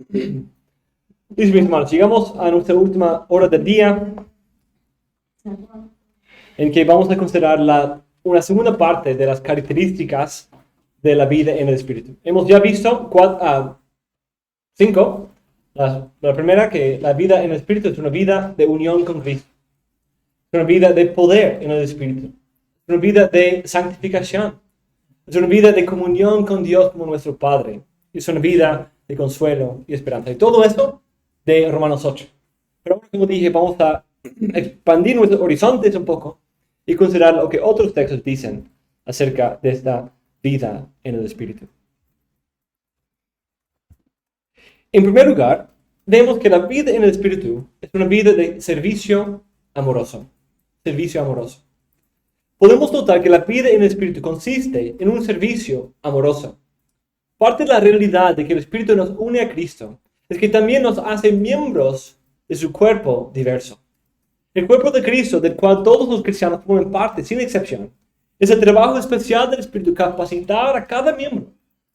Mis hermanos, llegamos a nuestra última hora del día, en que vamos a considerar una segunda parte de las características de la vida en el Espíritu. Hemos ya visto 5. La primera, que la vida en el Espíritu es una vida de unión con Cristo. Es una vida de poder en el Espíritu. Es una vida de santificación. Es una vida de comunión con Dios como nuestro Padre. Es una vida de consuelo y esperanza. Y todo eso de Romanos 8. Pero ahora, como dije, vamos a expandir nuestros horizontes un poco y considerar lo que otros textos dicen acerca de esta vida en el Espíritu. En primer lugar, vemos que la vida en el Espíritu es una vida de servicio amoroso. Servicio amoroso. Podemos notar que la vida en el Espíritu consiste en un servicio amoroso. Parte de la realidad de que el Espíritu nos une a Cristo es que también nos hace miembros de su cuerpo diverso. El cuerpo de Cristo, del cual todos los cristianos forman parte, sin excepción, es el trabajo especial del Espíritu capacitar a cada miembro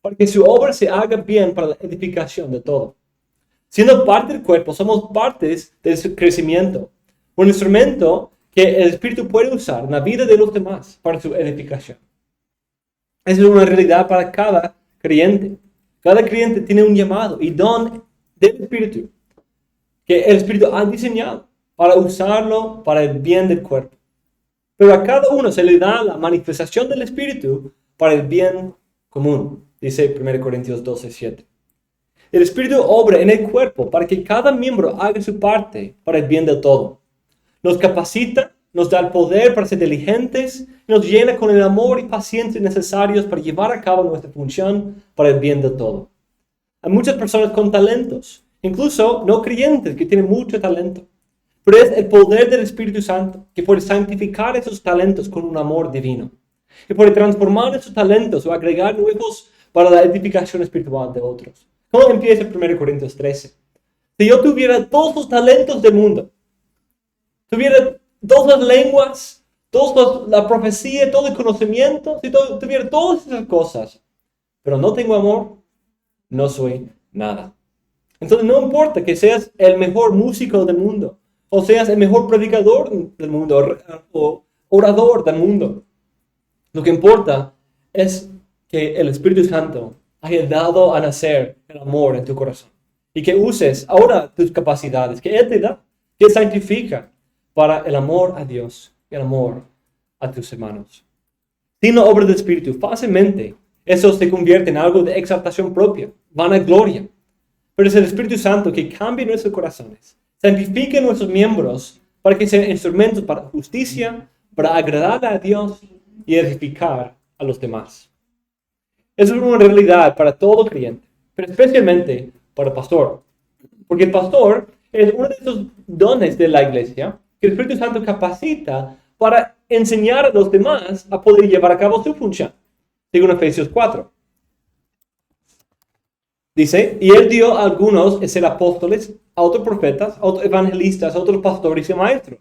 para que su obra se haga bien para la edificación de todo. Siendo parte del cuerpo, somos partes de su crecimiento, un instrumento que el Espíritu puede usar en la vida de los demás para su edificación. Esa es una realidad para cada creyente. Cada creyente tiene un llamado y don del Espíritu que el Espíritu ha diseñado para usarlo para el bien del cuerpo. Pero a cada uno se le da la manifestación del Espíritu para el bien común, dice 1 Corintios 12:7. El Espíritu obra en el cuerpo para que cada miembro haga su parte para el bien de todo. Nos capacita, nos da el poder para ser diligentes y nos llena con el amor y paciencia necesarios para llevar a cabo nuestra función para el bien de todo. Hay muchas personas con talentos, incluso no creyentes, que tienen mucho talento. Pero es el poder del Espíritu Santo que puede santificar esos talentos con un amor divino. Y puede transformar esos talentos o agregar nuevos para la edificación espiritual de otros. ¿Cómo empieza 1 Corintios 13? Si yo tuviera todos los talentos del mundo, tuviera todas las lenguas, toda la profecía, todo el conocimiento, si tuviera todas esas cosas, pero no tengo amor, no soy nada. Entonces no importa que seas el mejor músico del mundo, o seas el mejor predicador del mundo, o orador del mundo. Lo que importa es que el Espíritu Santo haya dado a nacer el amor en tu corazón. Y que uses ahora tus capacidades, que Él te da, que santifica para el amor a Dios y el amor a tus hermanos. Sin la obra del Espíritu, fácilmente eso se convierte en algo de exaltación propia, vanagloria. Pero es el Espíritu Santo que cambia nuestros corazones, santifica nuestros miembros para que sean instrumentos para justicia, para agradar a Dios y edificar a los demás. Eso es una realidad para todo creyente, pero especialmente para el pastor. Porque el pastor es uno de esos dones de la iglesia que el Espíritu Santo capacita para enseñar a los demás a poder llevar a cabo su función. Según Efesios 4. Dice, y Él dio a algunos ser apóstoles, a otros profetas, a otros evangelistas, a otros pastores y maestros,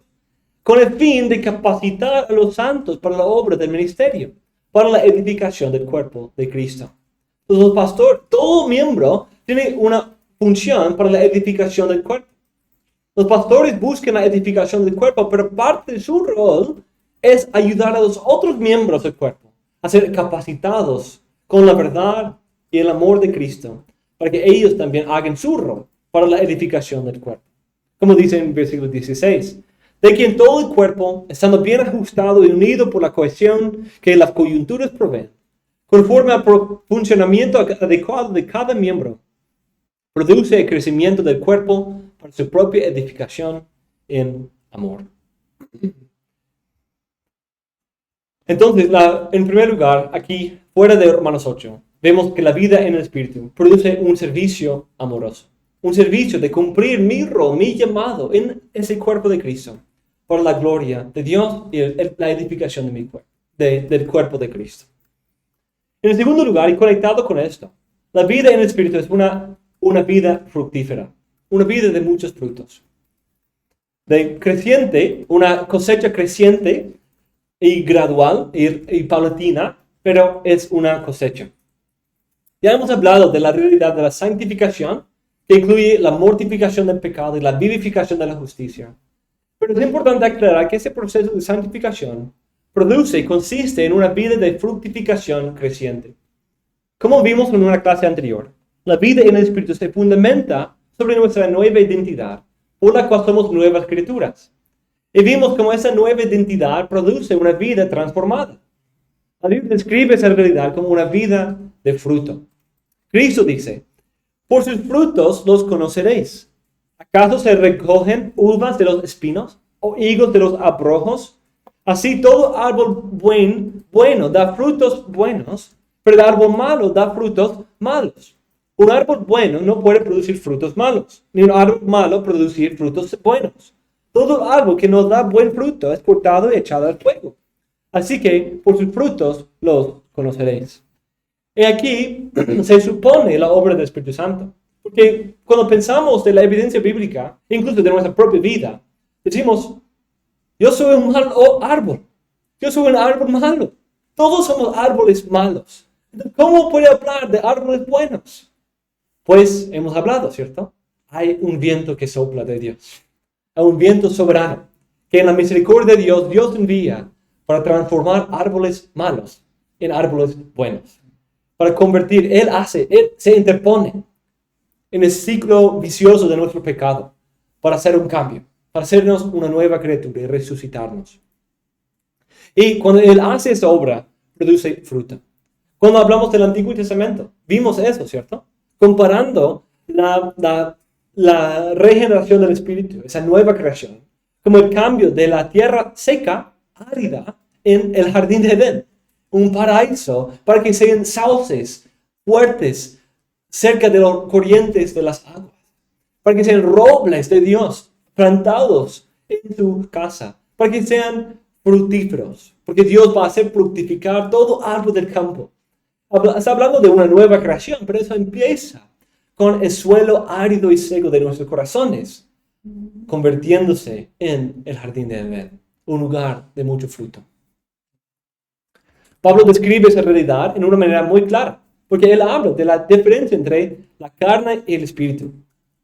con el fin de capacitar a los santos para la obra del ministerio, para la edificación del cuerpo de Cristo. Entonces, el pastor, todo miembro, tiene una función para la edificación del cuerpo. Los pastores buscan la edificación del cuerpo, pero parte de su rol es ayudar a los otros miembros del cuerpo a ser capacitados con la verdad y el amor de Cristo, para que ellos también hagan su rol para la edificación del cuerpo. Como dice en versículo 16, de quien todo el cuerpo, estando bien ajustado y unido por la cohesión que las coyunturas proveen, conforme al funcionamiento adecuado de cada miembro, produce el crecimiento del cuerpo para su propia edificación en amor. Entonces, en primer lugar, aquí, fuera de Romanos 8, vemos que la vida en el Espíritu produce un servicio amoroso. Un servicio de cumplir mi rol, mi llamado en ese cuerpo de Cristo, por la gloria de Dios y la edificación de mi cuerpo, del cuerpo de Cristo. En el segundo lugar, y conectado con esto, la vida en el Espíritu es una vida fructífera, una vida de muchos frutos. De creciente, una cosecha creciente y gradual y paulatina, pero es una cosecha. Ya hemos hablado de la realidad de la santificación, que incluye la mortificación del pecado y la vivificación de la justicia. Pero es importante aclarar que ese proceso de santificación produce y consiste en una vida de fructificación creciente. Como vimos en una clase anterior, la vida en el Espíritu se fundamenta sobre nuestra nueva identidad, por la cual somos nuevas criaturas. Y vimos cómo esa nueva identidad produce una vida transformada. La Biblia describe esa realidad como una vida de fruto. Cristo dice, por sus frutos los conoceréis. ¿Acaso se recogen uvas de los espinos o higos de los abrojos? Así todo árbol bueno da frutos buenos, pero el árbol malo da frutos malos. Un árbol bueno no puede producir frutos malos, ni un árbol malo producir frutos buenos. Todo árbol que no da buen fruto es cortado y echado al fuego. Así que por sus frutos los conoceréis. Y aquí se supone la obra del Espíritu Santo. Porque cuando pensamos de la evidencia bíblica, incluso de nuestra propia vida, decimos, yo soy un mal árbol. Yo soy un árbol malo. Todos somos árboles malos. ¿Cómo puede hablar de árboles buenos? Pues hemos hablado, ¿cierto? Hay un viento que sopla de Dios. Hay un viento soberano que en la misericordia de Dios, Dios envía para transformar árboles malos en árboles buenos. Para convertir, Él se interpone en el ciclo vicioso de nuestro pecado para hacer un cambio, para hacernos una nueva criatura y resucitarnos. Y cuando Él hace esa obra, produce fruto. Cuando hablamos del Antiguo Testamento, vimos eso, ¿cierto? Comparando la regeneración del Espíritu, esa nueva creación, como el cambio de la tierra seca, árida, en el jardín de Edén. Un paraíso para que sean sauces fuertes cerca de los corrientes de las aguas. Para que sean robles de Dios plantados en su casa. Para que sean fructíferos. Porque Dios va a hacer fructificar todo árbol del campo. Está hablando de una nueva creación, pero eso empieza con el suelo árido y seco de nuestros corazones, convirtiéndose en el jardín de Edén, un lugar de mucho fruto. Pablo describe esa realidad en una manera muy clara, porque él habla de la diferencia entre la carne y el espíritu.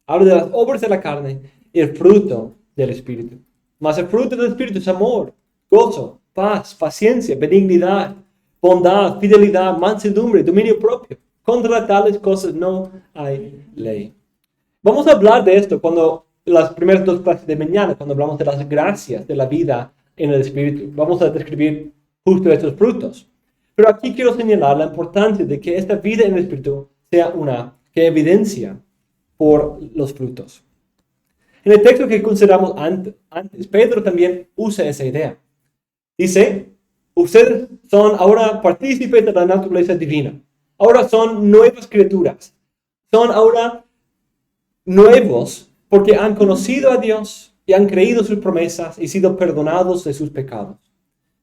Habla de las obras de la carne y el fruto del espíritu. Mas el fruto del espíritu es amor, gozo, paz, paciencia, benignidad, bondad, fidelidad, mansedumbre, dominio propio. Contra tales cosas no hay ley. Vamos a hablar de esto cuando las primeras dos clases de mañana, cuando hablamos de las gracias de la vida en el espíritu. Vamos a describir justo estos frutos. Pero aquí quiero señalar la importancia de que esta vida en el espíritu sea una que evidencia por los frutos. En el texto que consideramos antes, Pedro también usa esa idea. Dice, ustedes son ahora partícipes de la naturaleza divina. Ahora son nuevas criaturas. Son ahora nuevos porque han conocido a Dios y han creído sus promesas y sido perdonados de sus pecados,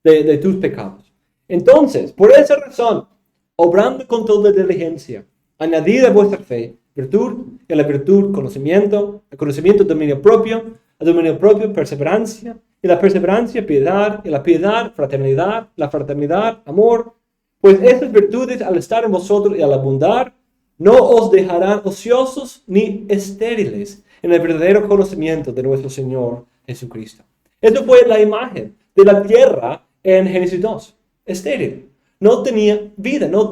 de tus pecados. Entonces, por esa razón, obrando con toda diligencia, añadid a vuestra fe virtud, y a la virtud conocimiento, al conocimiento dominio propio, al dominio propio perseverancia, y la perseverancia piedad, y la piedad fraternidad, la fraternidad amor. Pues estas virtudes al estar en vosotros y al abundar, no os dejarán ociosos ni estériles en el verdadero conocimiento de nuestro Señor Jesucristo. Esto fue la imagen de la tierra en Génesis 2. Estéril. No tenía vida, no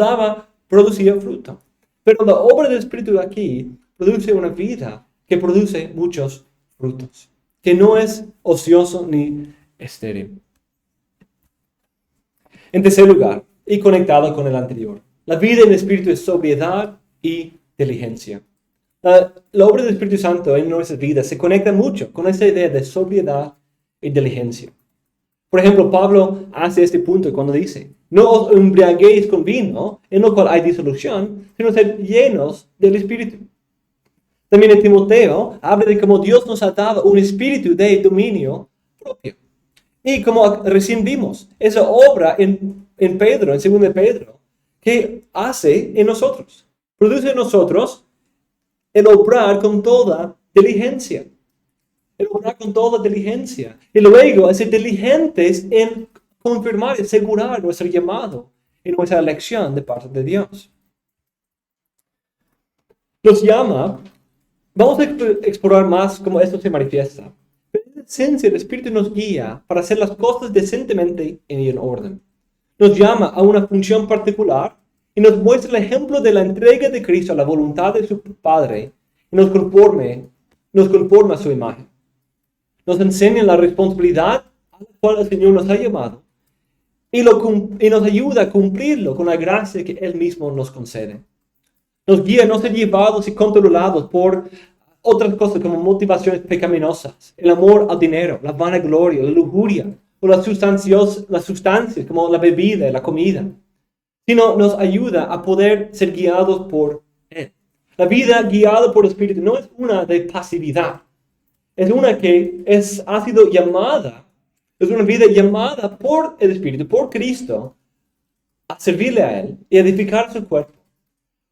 producía fruto. Pero la obra del Espíritu aquí produce una vida que produce muchos frutos, que no es ocioso ni estéril. En tercer lugar, y conectado con el anterior, la vida en el Espíritu es sobriedad y diligencia. La obra del Espíritu Santo en nuestras vidas se conecta mucho con esa idea de sobriedad y diligencia. Por ejemplo, Pablo hace este punto cuando dice, no os embriaguéis con vino, en lo cual hay disolución, sino sed llenos del Espíritu. También en Timoteo habla de cómo Dios nos ha dado un espíritu de dominio propio. Y como recién vimos, esa obra en Pedro, en 2 Pedro, que hace en nosotros, produce en nosotros el obrar con toda diligencia. El obrar con toda diligencia. Y luego ser diligentes en confirmar y asegurar nuestro llamado y nuestra elección de parte de Dios. Nos llama Vamos a explorar más cómo esto se manifiesta. Pero en esencia, el Espíritu nos guía para hacer las cosas decentemente y en orden. Nos llama a una función particular y nos muestra el ejemplo de la entrega de Cristo a la voluntad de su Padre y nos conforma a su imagen. Nos enseña la responsabilidad a la cual el Señor nos ha llamado y nos ayuda a cumplirlo con la gracia que Él mismo nos concede. Nos guía a no ser llevados y controlados por otras cosas como motivaciones pecaminosas, el amor al dinero, la vanagloria, la lujuria, o las sustancias como la bebida y la comida, sino nos ayuda a poder ser guiados por Él. La vida guiada por el Espíritu no es una de pasividad, es una que ha sido llamada, es una vida llamada por el Espíritu, por Cristo, a servirle a Él y edificar su cuerpo.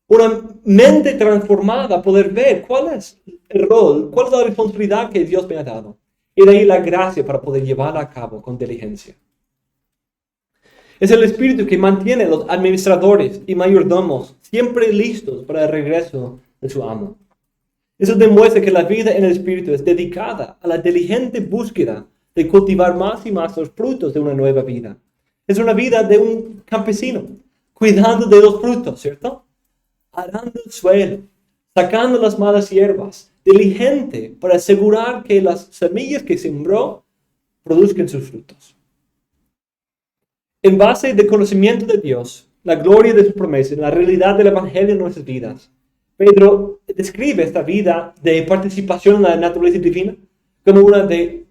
Una mente transformada, poder ver cuál es el rol, cuál es la responsabilidad que Dios me ha dado. Y de ahí la gracia para poder llevarla a cabo con diligencia. Es el Espíritu que mantiene a los administradores y mayordomos siempre listos para el regreso de su amo. Eso demuestra que la vida en el Espíritu es dedicada a la diligente búsqueda de cultivar más y más los frutos de una nueva vida. Es una vida de un campesino, cuidando de los frutos, ¿cierto? Arando el suelo, sacando las malas hierbas, diligente para asegurar que las semillas que sembró produzcan sus frutos. En base del conocimiento de Dios, la gloria de su promesa, la realidad del Evangelio en nuestras vidas, Pedro describe esta vida de participación en la naturaleza divina como una de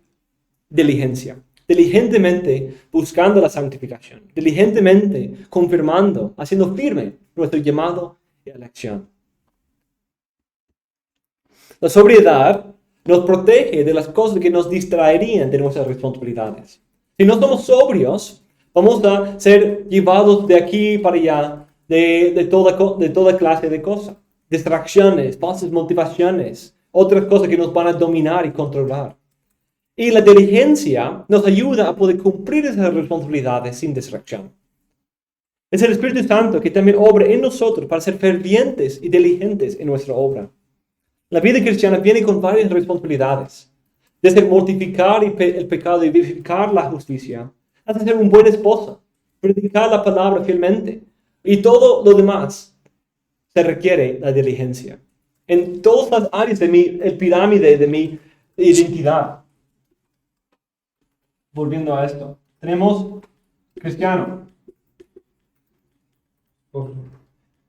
diligencia. Diligentemente buscando la santificación, diligentemente confirmando, haciendo firme nuestro llamado y elección. La sobriedad nos protege de las cosas que nos distraerían de nuestras responsabilidades. Si no somos sobrios, vamos a ser llevados de aquí para allá de toda clase de cosas. Distracciones, falsas motivaciones, otras cosas que nos van a dominar y controlar. Y la diligencia nos ayuda a poder cumplir esas responsabilidades sin distracción. Es el Espíritu Santo que también obra en nosotros para ser fervientes y diligentes en nuestra obra. La vida cristiana viene con varias responsabilidades, desde mortificar el pecado y vivificar la justicia, hasta ser un buen esposo, predicar la palabra fielmente, y todo lo demás se requiere la diligencia. En todas las áreas de el pirámide de mi identidad. Volviendo a esto, tenemos cristiano,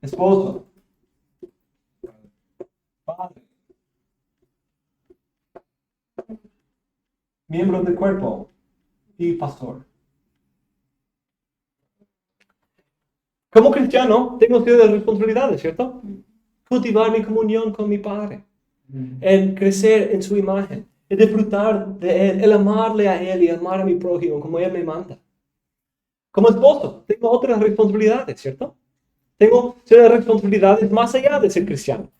esposo, padre, miembro del cuerpo y pastor. Como cristiano, tengo ciertas responsabilidades, ¿cierto? Cultivar mi comunión con mi Padre, el crecer en su imagen, el disfrutar de Él, el amarle a Él y amar a mi prójimo como Él me manda. Como esposo, tengo otras responsabilidades, ¿cierto? Tengo ciertas responsabilidades más allá de ser cristiano.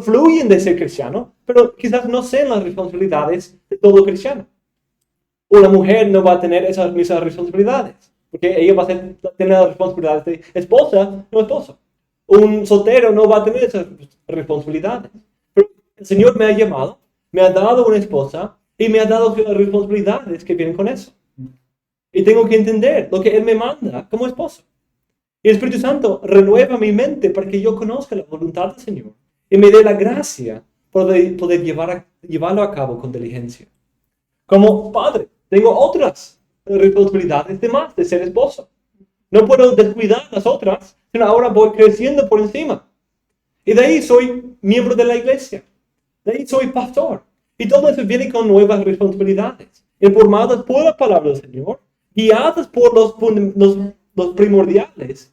Fluyen de ser cristiano, pero quizás no sean las responsabilidades de todo cristiano. Una mujer no va a tener esas mismas responsabilidades, porque ella va a tener las responsabilidades de esposa, no esposo. Un soltero no va a tener esas responsabilidades. Pero el Señor me ha llamado, me ha dado una esposa y me ha dado las responsabilidades que vienen con eso. Y tengo que entender lo que Él me manda como esposo. Y el Espíritu Santo renueva mi mente para que yo conozca la voluntad del Señor y me dé la gracia para poder llevarlo a cabo con diligencia. Como padre, tengo otras responsabilidades además de ser esposo. No puedo descuidar las otras, sino ahora voy creciendo por encima. Y de ahí soy miembro de la iglesia. De ahí soy pastor. Y todo eso viene con nuevas responsabilidades, informadas por la palabra del Señor, guiadas por los primordiales.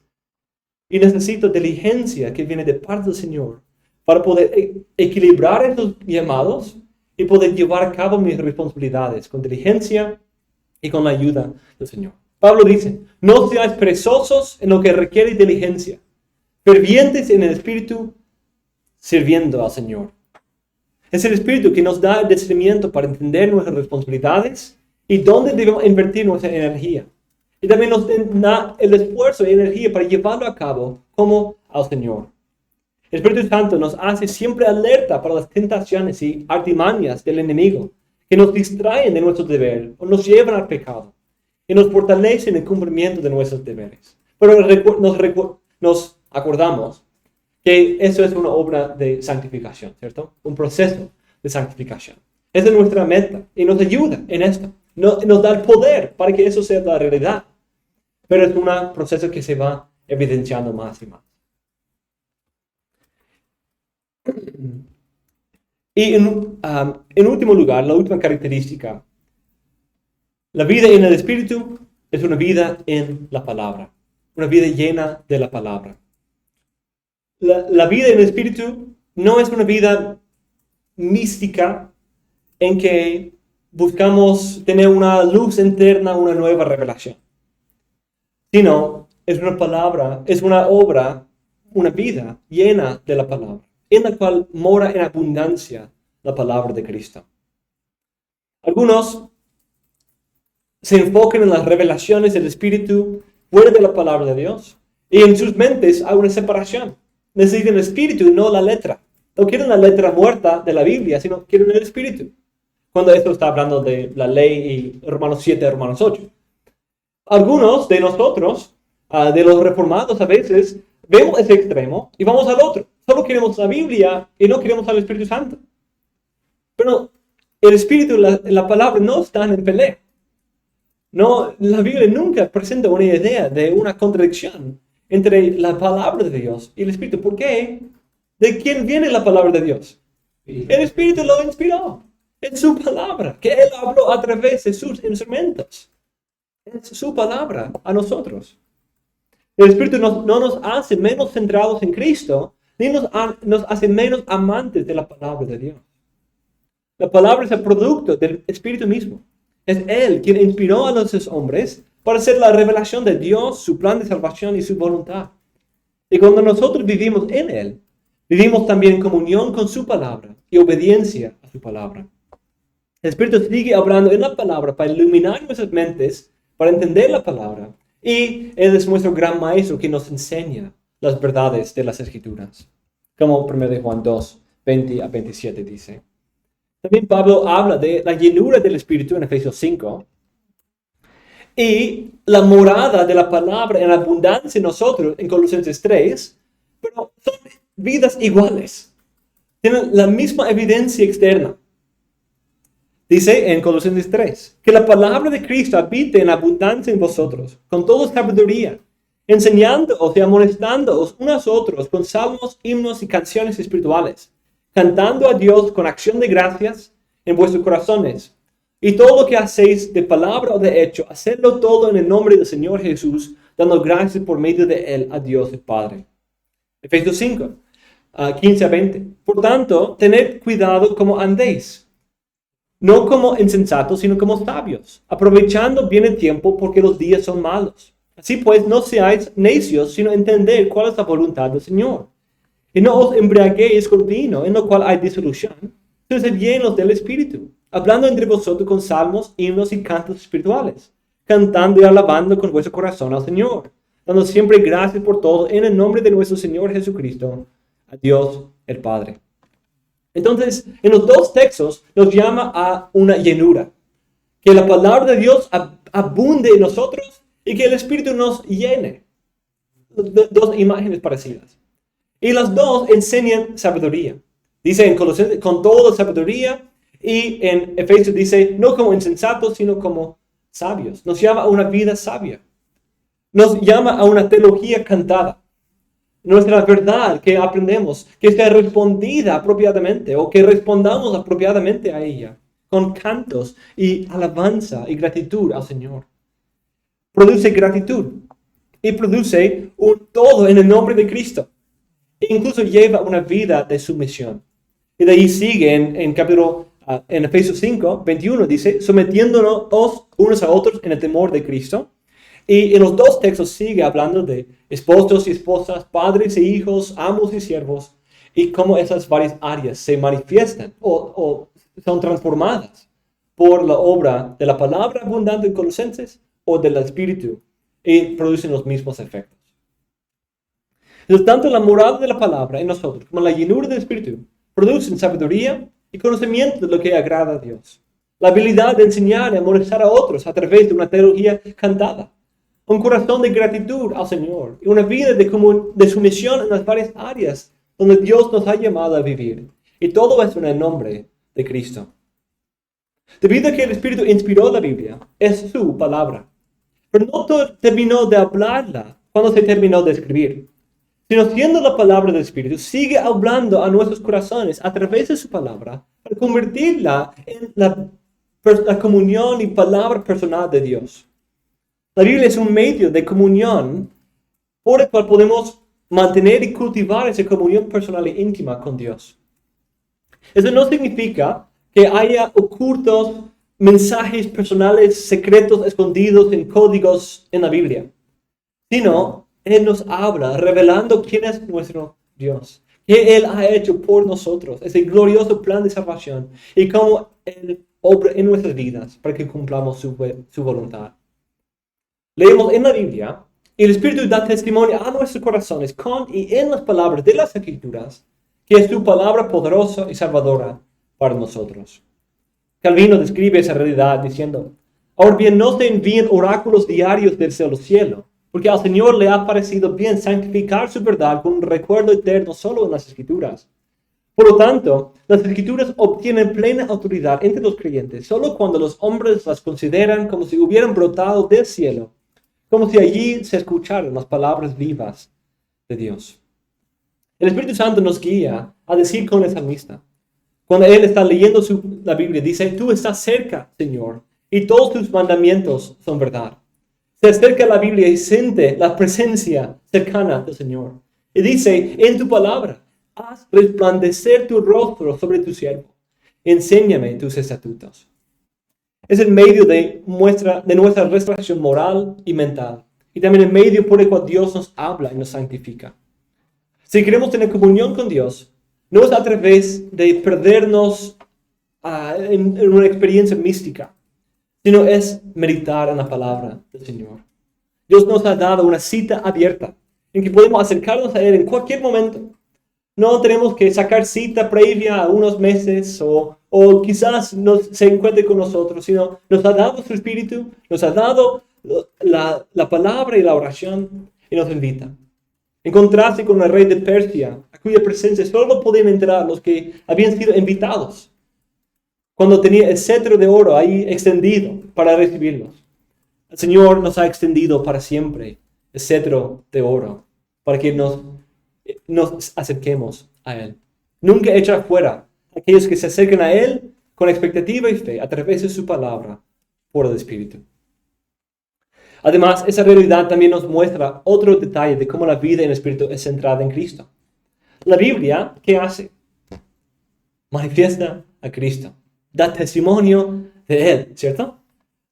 Y necesito diligencia que viene de parte del Señor para poder equilibrar esos llamados y poder llevar a cabo mis responsabilidades con diligencia y con la ayuda del Señor. Pablo dice, no seáis perezosos en lo que requiere diligencia, fervientes en el Espíritu, sirviendo al Señor. Es el Espíritu que nos da el discernimiento para entender nuestras responsabilidades y dónde debemos invertir nuestra energía. Y también nos da el esfuerzo y energía para llevarlo a cabo como al Señor. El Espíritu Santo nos hace siempre alerta para las tentaciones y artimañas del enemigo que nos distraen de nuestro deber o nos llevan al pecado y nos fortalecen en el cumplimiento de nuestros deberes. Pero nos acordamos que eso es una obra de santificación, ¿cierto? Un proceso de santificación. Esa es nuestra meta y nos ayuda en esto. Nos da el poder para que eso sea la realidad. Pero es un proceso que se va evidenciando más y más. Y en último lugar, la última característica, la vida en el Espíritu es una vida en la palabra, una vida llena de la palabra. La vida en el Espíritu no es una vida mística en que buscamos tener una luz interna, una nueva revelación, sino es una palabra, es una obra, una vida llena de la palabra, en la cual mora en abundancia la palabra de Cristo. Algunos se enfocan en las revelaciones del Espíritu fuera de la palabra de Dios, y en sus mentes hay una separación. Necesitan el Espíritu y no la letra. No quieren la letra muerta de la Biblia, sino quieren el Espíritu. Cuando esto está hablando de la ley y Romanos 7, Romanos 8. Algunos de nosotros, de los reformados a veces, vemos ese extremo y vamos al otro. Solo queremos la Biblia y no queremos al Espíritu Santo. Pero el Espíritu y la palabra no están en pelea. No, la Biblia nunca presenta una idea de una contradicción entre la palabra de Dios y el Espíritu. ¿Por qué? ¿De quién viene la palabra de Dios? El Espíritu lo inspiró. Es su palabra, que Él habló a través de sus instrumentos. Es su palabra a nosotros. El Espíritu no nos hace menos centrados en Cristo, ni nos hace menos amantes de la palabra de Dios. La palabra es el producto del Espíritu mismo. Es Él quien inspiró a los hombres para hacer la revelación de Dios, su plan de salvación y su voluntad. Y cuando nosotros vivimos en Él, vivimos también en comunión con su palabra y obediencia a su palabra. El Espíritu sigue hablando en la palabra para iluminar nuestras mentes, para entender la palabra. Y Él es nuestro gran maestro que nos enseña las verdades de las Escrituras. Como 1 Juan 2, 20 a 27 dice. También Pablo habla de la llenura del Espíritu en Efesios 5. Y la morada de la palabra en abundancia en nosotros en Colosenses 3. Pero son vidas iguales. Tienen la misma evidencia externa. Dice en Colosenses 3, que la palabra de Cristo habite en abundancia en vosotros, con toda sabiduría, enseñándoos y amonestándoos unos a otros con salmos, himnos y canciones espirituales, cantando a Dios con acción de gracias en vuestros corazones. Y todo lo que hacéis de palabra o de hecho, hacedlo todo en el nombre del Señor Jesús, dando gracias por medio de Él a Dios el Padre. Efesios 5, 15 a 20. Por tanto, tened cuidado como andéis. No como insensatos, sino como sabios, aprovechando bien el tiempo porque los días son malos. Así pues, no seáis necios, sino entender cuál es la voluntad del Señor. Y no os embriaguéis con vino, en lo cual hay disolución, sino sed llenos del Espíritu, hablando entre vosotros con salmos, himnos y cantos espirituales, cantando y alabando con vuestro corazón al Señor, dando siempre gracias por todo en el nombre de nuestro Señor Jesucristo, a Dios el Padre. Entonces, en los dos textos nos llama a una llenura. Que la palabra de Dios abunde en nosotros y que el Espíritu nos llene. Dos imágenes parecidas. Y las dos enseñan sabiduría. Dice en Colosenses, con toda sabiduría. Y en Efesios dice, no como insensatos, sino como sabios. Nos llama a una vida sabia. Nos llama a una teología cantada. Nuestra verdad que aprendemos, que sea respondida apropiadamente o que respondamos apropiadamente a ella, con cantos y alabanza y gratitud al Señor. Produce gratitud y produce un todo en el nombre de Cristo. E incluso lleva una vida de sumisión. Y de ahí sigue en Efesios 5, 21, dice, sometiéndonos unos a otros en el temor de Cristo. Y en los dos textos sigue hablando de esposos y esposas, padres e hijos, amos y siervos, y cómo esas varias áreas se manifiestan o son transformadas por la obra de la palabra abundante en Colosenses o del Espíritu y producen los mismos efectos. Entonces, tanto la morada de la palabra en nosotros como la llenura del Espíritu producen sabiduría y conocimiento de lo que agrada a Dios. La habilidad de enseñar y amonestar a otros a través de una teología cantada. Un corazón de gratitud al Señor y una vida de sumisión en las varias áreas donde Dios nos ha llamado a vivir. Y todo esto en el nombre de Cristo. Debido a que el Espíritu inspiró la Biblia, es su palabra. Pero no terminó de hablarla cuando se terminó de escribir, sino siendo la palabra del Espíritu, sigue hablando a nuestros corazones a través de su palabra para convertirla en la comunión y palabra personal de Dios. La Biblia es un medio de comunión por el cual podemos mantener y cultivar esa comunión personal e íntima con Dios. Eso no significa que haya ocultos mensajes personales secretos escondidos en códigos en la Biblia, sino Él nos habla revelando quién es nuestro Dios, qué Él ha hecho por nosotros, ese glorioso plan de salvación y cómo Él obra en nuestras vidas para que cumplamos su voluntad. Leemos en la Biblia y el Espíritu da testimonio a nuestros corazones con y en las palabras de las Escrituras, que es su palabra poderosa y salvadora para nosotros. Calvino describe esa realidad diciendo: ahora bien, no se envíen oráculos diarios desde el cielo, porque al Señor le ha parecido bien santificar su verdad con un recuerdo eterno solo en las Escrituras. Por lo tanto, las Escrituras obtienen plena autoridad entre los creyentes solo cuando los hombres las consideran como si hubieran brotado del cielo, como si allí se escucharan las palabras vivas de Dios. El Espíritu Santo nos guía a decir con el salmista, cuando él está leyendo la Biblia, dice: tú estás cerca, Señor, y todos tus mandamientos son verdad. Se acerca a la Biblia y siente la presencia cercana del Señor. Y dice: en tu palabra, haz resplandecer tu rostro sobre tu siervo. Enséñame tus estatutos. Es el medio de nuestra restauración moral y mental. Y también el medio por el cual Dios nos habla y nos santifica. Si queremos tener comunión con Dios, no es a través de perdernos en una experiencia mística, sino es meditar en la palabra del Señor. Dios nos ha dado una cita abierta en que podemos acercarnos a Él en cualquier momento. No tenemos que sacar cita previa a unos meses o quizás se encuentre con nosotros, sino nos ha dado su Espíritu, nos ha dado la palabra y la oración y nos invita. En contraste con el rey de Persia, a cuya presencia solo podían entrar los que habían sido invitados, cuando tenía el cetro de oro ahí extendido para recibirlos. El Señor nos ha extendido para siempre el cetro de oro, para que nos acerquemos a Él. Nunca echar fuera a aquellos que se acercan a Él con expectativa y fe a través de su palabra por el Espíritu. Además, esa realidad también nos muestra otro detalle de cómo la vida en el Espíritu es centrada en Cristo. La Biblia, ¿qué hace? Manifiesta a Cristo. Da testimonio de Él, ¿cierto?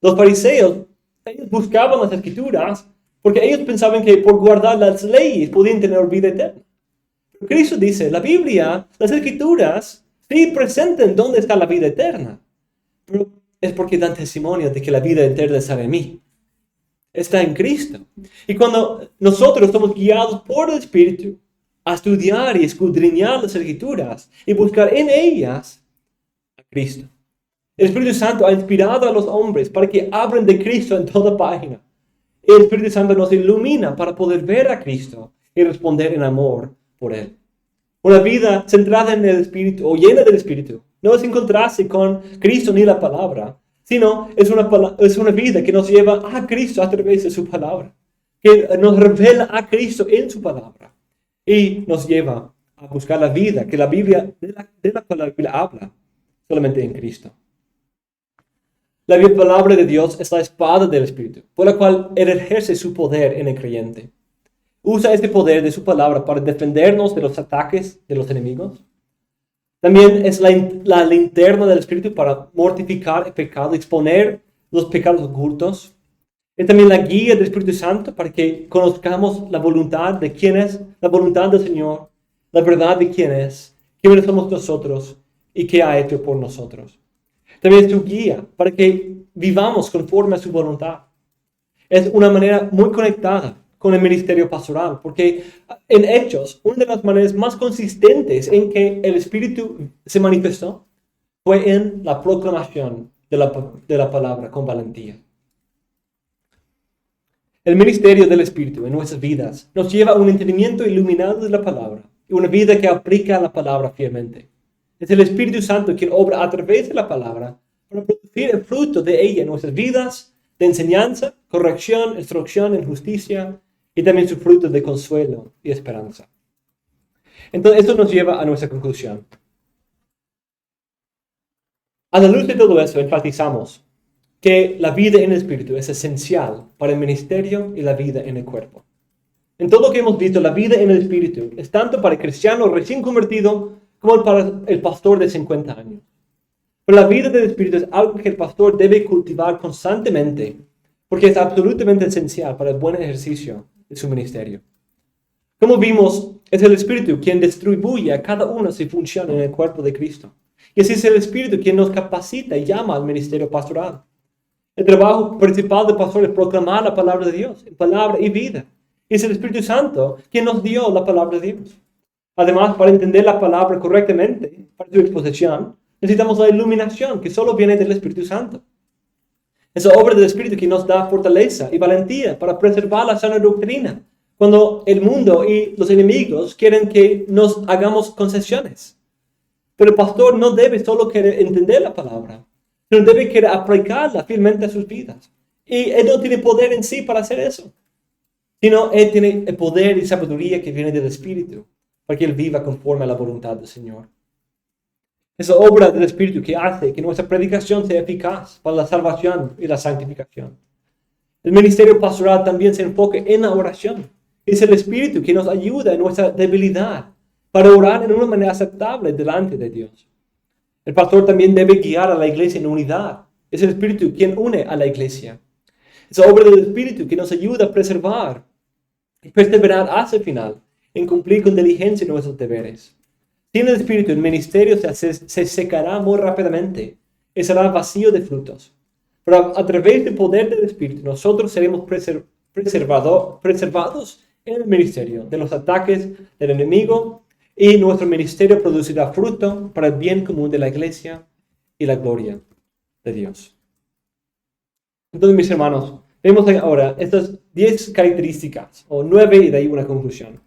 Los fariseos, ellos buscaban las Escrituras porque ellos pensaban que por guardar las leyes podían tener vida eterna. Pero Cristo dice, la Biblia, las Escrituras, sí presentan dónde está la vida eterna. Pero es porque dan testimonio de que la vida eterna está en mí. Está en Cristo. Y cuando nosotros somos guiados por el Espíritu a estudiar y escudriñar las Escrituras y buscar en ellas a Cristo. El Espíritu Santo ha inspirado a los hombres para que hablen de Cristo en toda página. El Espíritu Santo nos ilumina para poder ver a Cristo y responder en amor por Él. Una vida centrada en el Espíritu o llena del Espíritu no es encontrarse con Cristo ni la palabra, sino es una vida que nos lleva a Cristo a través de su palabra, que nos revela a Cristo en su palabra y nos lleva a buscar la vida que la Biblia, de la cual la Biblia habla, solamente en Cristo. La palabra de Dios es la espada del Espíritu, por la cual Él ejerce su poder en el creyente. Usa este poder de su palabra para defendernos de los ataques de los enemigos. También es la linterna del Espíritu para mortificar el pecado, exponer los pecados ocultos. Es también la guía del Espíritu Santo para que conozcamos la voluntad de quién es, la voluntad del Señor, la verdad de quiénes somos nosotros y qué ha hecho por nosotros. También es su guía para que vivamos conforme a su voluntad. Es una manera muy conectada con el ministerio pastoral, porque en Hechos, una de las maneras más consistentes en que el Espíritu se manifestó fue en la proclamación de la palabra con valentía. El ministerio del Espíritu en nuestras vidas nos lleva a un entendimiento iluminado de la palabra y una vida que aplica la palabra fielmente. Es el Espíritu Santo quien obra a través de la palabra para producir el fruto de ella en nuestras vidas de enseñanza, corrección, instrucción en justicia y también su fruto de consuelo y esperanza. Entonces, esto nos lleva a nuestra conclusión. A la luz de todo eso, enfatizamos que la vida en el Espíritu es esencial para el ministerio y la vida en el cuerpo. En todo lo que hemos visto, la vida en el Espíritu es tanto para el cristiano recién convertido como para el pastor de 50 años. Pero la vida del Espíritu es algo que el pastor debe cultivar constantemente, porque es absolutamente esencial para el buen ejercicio de su ministerio. Como vimos, es el Espíritu quien distribuye a cada uno su función en el cuerpo de Cristo. Y así es el Espíritu quien nos capacita y llama al ministerio pastoral. El trabajo principal del pastor es proclamar la palabra de Dios, en palabra y vida. Y es el Espíritu Santo quien nos dio la palabra de Dios. Además, para entender la palabra correctamente, para su exposición, necesitamos la iluminación que solo viene del Espíritu Santo. Es la obra del Espíritu que nos da fortaleza y valentía para preservar la sana doctrina, cuando el mundo y los enemigos quieren que nos hagamos concesiones. Pero el pastor no debe solo querer entender la palabra, sino debe querer aplicarla fielmente a sus vidas. Y él no tiene poder en sí para hacer eso, sino él tiene el poder y sabiduría que viene del Espíritu, para que él viva conforme a la voluntad del Señor. Es la obra del Espíritu que hace que nuestra predicación sea eficaz para la salvación y la santificación. El ministerio pastoral también se enfoca en la oración. Es el Espíritu que nos ayuda en nuestra debilidad para orar en una manera aceptable delante de Dios. El pastor también debe guiar a la iglesia en unidad. Es el Espíritu quien une a la iglesia. Es la obra del Espíritu que nos ayuda a preservar y perseverar hasta el final en cumplir con diligencia nuestros deberes. Sin el Espíritu, el ministerio se secará muy rápidamente y será vacío de frutos. Pero a través del poder del Espíritu, nosotros seremos preservados en el ministerio de los ataques del enemigo, y nuestro ministerio producirá fruto para el bien común de la iglesia y la gloria de Dios. Entonces, mis hermanos, vemos ahora estas 10 características, o 9, y de ahí una conclusión.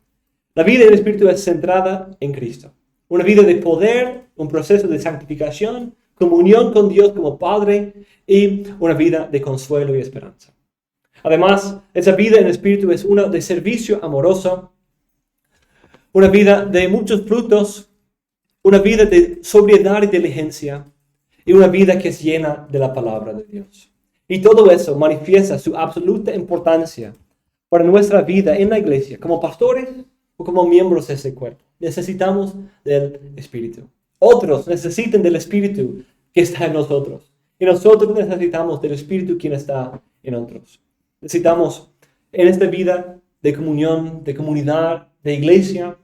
La vida en el Espíritu es centrada en Cristo. Una vida de poder, un proceso de santificación, comunión con Dios como Padre y una vida de consuelo y esperanza. Además, esa vida en el Espíritu es una de servicio amoroso, una vida de muchos frutos, una vida de sobriedad y diligencia y una vida que es llena de la palabra de Dios. Y todo eso manifiesta su absoluta importancia para nuestra vida en la iglesia, como pastores o como miembros de ese cuerpo. Necesitamos del Espíritu. Otros necesitan del Espíritu que está en nosotros. Y nosotros necesitamos del Espíritu quien está en otros. Necesitamos en esta vida de comunión, de comunidad, de iglesia,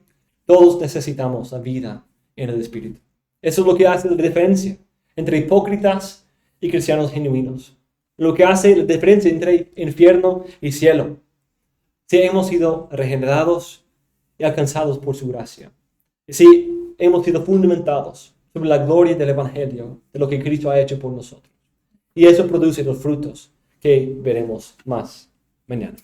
todos necesitamos la vida en el Espíritu. Eso es lo que hace la diferencia entre hipócritas y cristianos genuinos. Lo que hace la diferencia entre infierno y cielo. Si hemos sido regenerados y alcanzados por su gracia. Y si hemos sido fundamentados sobre la gloria del Evangelio, de lo que Cristo ha hecho por nosotros. Y eso produce los frutos que veremos más mañana.